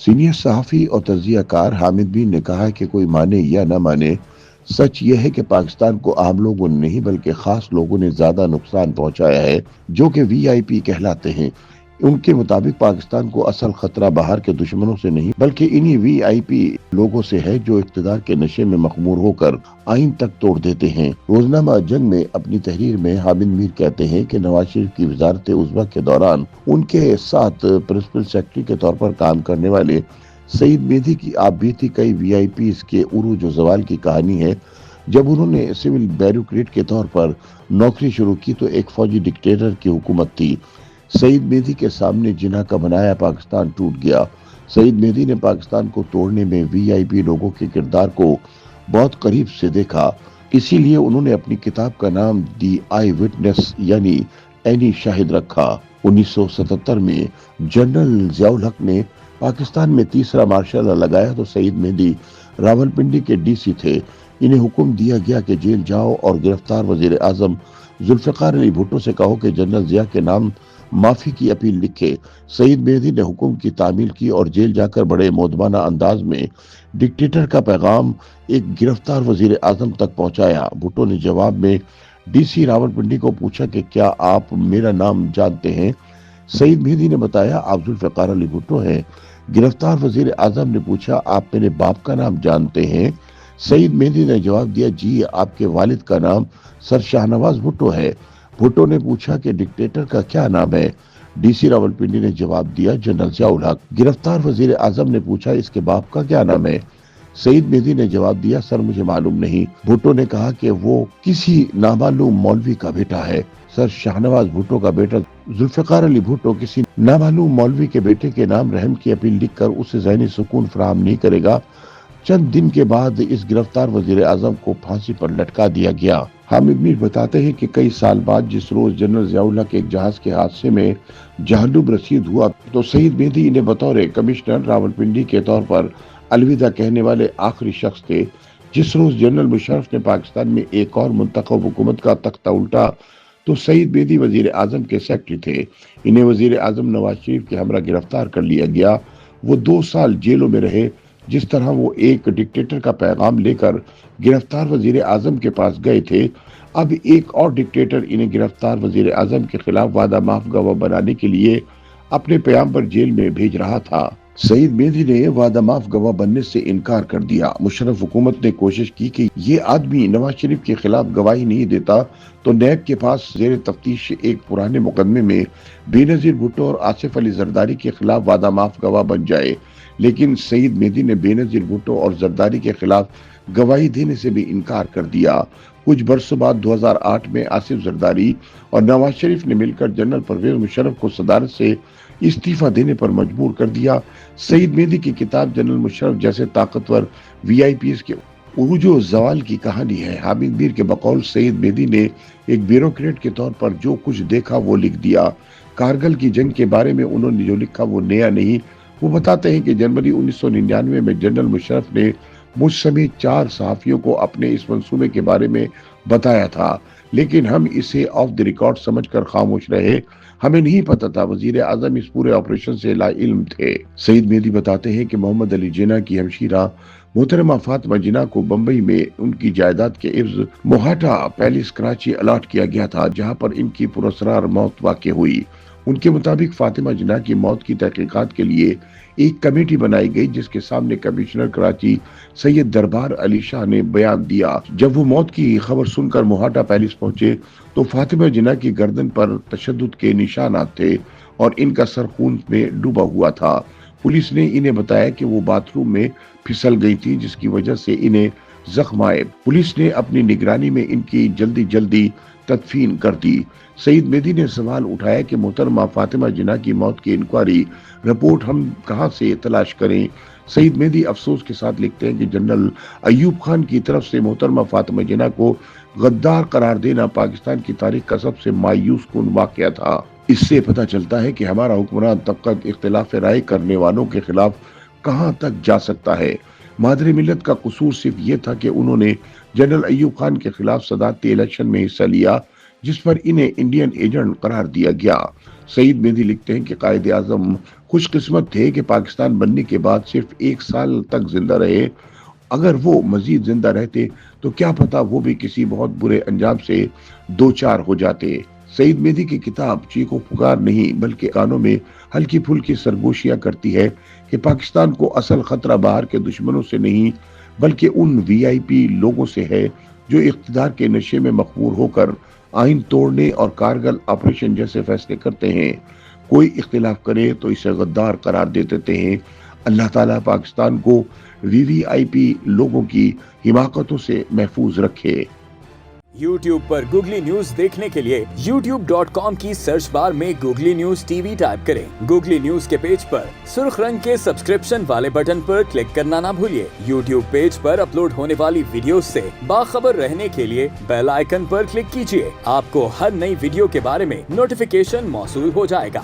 Senior صحافی اور تجزیہ کار حامد میر نے کہا ہے کہ کوئی مانے یا نہ مانے، سچ یہ ہے کہ پاکستان کو عام لوگوں نے نہیں بلکہ خاص لوگوں نے زیادہ نقصان پہنچایا ہے، جو کہ وی آئی پی کہلاتے ہیں۔ ان کے مطابق پاکستان کو اصل خطرہ باہر کے دشمنوں سے نہیں بلکہ انہی وی آئی پی لوگوں سے ہے جو اقتدار کے نشے میں مخمور ہو کر آئین تک توڑ دیتے ہیں۔ روزنامہ جنگ میں اپنی تحریر میں حامد میر کہتے ہیں کہ نواز شریف کی وزارت عظمیٰ کے دوران ان کے ساتھ پرنسپل سیکرٹری کے طور پر کام کرنے والے سعید میدی کی آپ بیتی کئی وی آئی پیز کے عروج و زوال کی کہانی ہے۔ جب انہوں نے سول بیوروکریٹ کے طور پر نوکری شروع کی تو ایک فوجی ڈکٹیٹر کی حکومت تھی۔ سعید میدی کے سامنے جناح کا بنایا پاکستان ٹوٹ گیا۔ سعید میدی نے پاکستان کو توڑنے میں وی آئی پی لوگوں کے کردار کو بہت قریب سے دیکھا، اسی لیے انہوں نے اپنی کتاب کا نام دی آئی وٹنس یعنی عینی شاہد رکھا۔ 1977 میں جنرل ضیاء الحق نے پاکستان میں تیسرا مارشل لا لگایا تو سعید میدی راولپنڈی کے ڈی سی تھے۔ انہیں حکم دیا گیا کہ جیل جاؤ اور گرفتار وزیر اعظم ذوالفقار علی بھٹو سے کہو کہ جنرل ضیاء کے نام معافی کی اپیل لکھے۔ سعید میدی نے حکم کی تعمیل کی اور جیل جا کر بڑے مودبانہ انداز میں ڈکٹیٹر کا پیغام ایک گرفتار وزیر اعظم تک پہنچایا۔ بھٹو نے جواب میں ڈی سی راولپنڈی کو پوچھا کہ کیا آپ میرا نام جانتے ہیں؟ سعید میدی نے بتایا آپ ذوالفقار علی بھٹو ہیں۔ گرفتار وزیر اعظم نے پوچھا آپ میرے باپ کا نام جانتے ہیں؟ سعید میدی نے جواب دیا جی آپ کے والد کا نام سر شاہنواز بھٹو ہے۔ بھٹو نے پوچھا کہ ڈکٹیٹر کا کیا نام ہے؟ ڈی سی راولپنڈی نے جواب دیا جنرل ضیاء الحق۔ گرفتار وزیر اعظم نے پوچھا اس کے باپ کا کیا نام ہے؟ سعید میدی نے جواب دیا سر مجھے معلوم نہیں۔ بھٹو نے کہا کہ وہ کسی نامعلوم مولوی کا بیٹا ہے۔ سر شاہنواز بھٹو کا بیٹا ذوالفقار علی بھٹو کسی نامعلوم مولوی کے بیٹے کے نام رحم کی اپیل لکھ کر اسے ذہنی سکون فراہم نہیں کرے گا۔ چند دن کے بعد اس گرفتار وزیر اعظم کو پھانسی پر لٹکا دیا گیا۔ حامد میر بتاتے ہیں کہ کئی سال بعد جس روز جنرل ضیاء الحق ایک جہاز کے حادثے میں جہنم رسید ہوا تو سعید میدی انہیں بطور کمشنر راولپنڈی کے طور پر الوداع کہنے والے آخری شخص تھے۔ جس روز جنرل مشرف نے پاکستان میں ایک اور منتخب حکومت کا تختہ الٹا تو سعید میدی وزیر اعظم کے سیکرٹری تھے۔ انہیں وزیر اعظم نواز شریف کے ہمراہ گرفتار کر لیا گیا۔ وہ 2 سال جیلوں میں رہے۔ جس طرح وہ ایک ڈکٹیٹر کا پیغام لے کر گرفتار وزیر اعظم کے پاس گئے تھے، اب ایک اور ڈکٹیٹر انہیں گرفتار وزیر اعظم کے خلاف وعدہ معاف گواہ بنانے کے لیے اپنے پیام پر جیل میں بھیج رہا تھا۔ سعید میدی نے وعدہ معاف گواہ بننے سے انکار کر دیا۔ مشرف حکومت نے کوشش کی کہ یہ آدمی نواز شریف کے خلاف گواہی نہیں دیتا تو نیب کے پاس زیر تفتیش ایک پرانے مقدمے میں بے نظیر بھٹو اور آصف علی زرداری کے خلاف وعدہ معاف گواہ بن جائے، لیکن سعید میدی نے بے نظیر بھٹو اور زرداری کے خلاف گواہی دینے سے بھی انکار کر دیا۔ کچھ برسوں بعد 2008 میں آصف زرداری اور نواز شریف نے مل کر جنرل پرویز مشرف کو صدارت سے استعفیٰ دینے پر مجبور کر دیا۔ سعید میدی کی کتاب جنرل مشرف جیسے طاقتور وی آئی پیز کے عروج و زوال کی کہانی ہے۔ حامد میر کے بقول سعید میدی نے ایک بیوروکریٹ کے طور پر جو کچھ دیکھا وہ لکھ دیا۔ کارگل کی جنگ کے بارے میں انہوں نے جو لکھا وہ نیا نہیں۔ وہ بتاتے ہیں کہ جنوری 1999 میں جنرل مشرف نے مجھ سمیت 4 صحافیوں کو اپنے اس منصوبے کے بارے میں بتایا تھا، لیکن ہم اسے آف دی ریکارڈ سمجھ کر خاموش رہے۔ ہمیں نہیں پتا تھا وزیر اعظم اس پورے آپریشن سے لا علم تھے۔ سعید میدی بتاتے ہیں کہ محمد علی جناح کی ہمشیرہ محترمہ فاطمہ جناح کو بمبئی میں ان کی جائیداد کے عوض موہاٹا پیلس کراچی الاٹ کیا گیا تھا، جہاں پر ان کی پراسرار موت واقع ہوئی۔ ان کے مطابق فاطمہ جناح کی موت کی تحقیقات کے لیے ایک کمیٹی بنائی گئی جس کے سامنے کمشنر کراچی سید دربار علی شاہ نے بیان دیا۔ جب وہ موت کی خبر سن کر موہاٹا پیلس پہنچے تو فاطمہ جناح کی گردن پر تشدد کے نشانات تھے اور ان کا سر خون میں ڈوبا ہوا تھا۔ پولیس نے انہیں بتایا کہ وہ باتھ روم میں پھسل گئی تھی جس کی وجہ سے انہیں زخم آئے۔ پولیس نے اپنی نگرانی میں ان کی جلدی تدفین کر دی۔ سعید میدی نے سوال اٹھایا کہ محترمہ فاطمہ جناح کی موت کی انکوائری رپورٹ ہم کہاں سے تلاش کریں؟ سعید میدی افسوس کے ساتھ لکھتے ہیں کہ جنرل ایوب خان کی طرف سے محترمہ فاطمہ جناح کو غدار قرار دینا پاکستان کی تاریخ کا سب سے مایوس کن واقعہ تھا۔ اس سے پتہ چلتا ہے کہ ہمارا حکمران طبقہ اختلاف رائے کرنے والوں کے خلاف کہاں تک جا سکتا ہے۔ مادر ملت کا قصور صرف یہ تھا کہ انہوں نے جنرل ایوب خان کے خلاف صدارتی الیکشن میں حصہ لیا جس پر انہیں انڈین ایجنٹ قرار دیا گیا۔ سعید میدی لکھتے ہیں کہ قائد اعظم خوش قسمت تھے کہ پاکستان بننے کے بعد صرف 1 سال تک زندہ رہے. اگر وہ مزید زندہ رہتے تو کیا پتا وہ بھی کسی بہت برے انجام سے دوچار ہو جاتے. سعید مہدی کی کتاب چیخ و پکار نہیں بلکہ کانوں میں ہلکی پھلکی سرگوشیاں کرتی ہے کہ پاکستان کو اصل خطرہ باہر کے دشمنوں سے نہیں بلکہ ان وی آئی پی لوگوں سے ہے جو اقتدار کے نشے میں مخمور ہو کر آئین توڑنے اور کارگل آپریشن جیسے فیصلے کرتے ہیں. کوئی اختلاف کرے تو اسے غدار قرار دے دیتے ہیں. اللہ تعالیٰ پاکستان کو وی آئی پی لوگوں کی حماقتوں سے محفوظ رکھے. YouTube پر گوگلی نیوز دیکھنے کے لیے youtube.com کی سرچ بار میں googly news T V type کریں. گوگلی نیوز کے پیج پر سرخ رنگ کے سبسکرپشن والے بٹن پر کلک کرنا نہ بھولیے. YouTube پیج پر اپلوڈ ہونے والی ویڈیوز سے باخبر رہنے کے لیے بیل آئیکن پر کلک کیجیے. آپ کو ہر نئی ویڈیو کے بارے میں نوٹیفیکیشن موصول ہو جائے گا.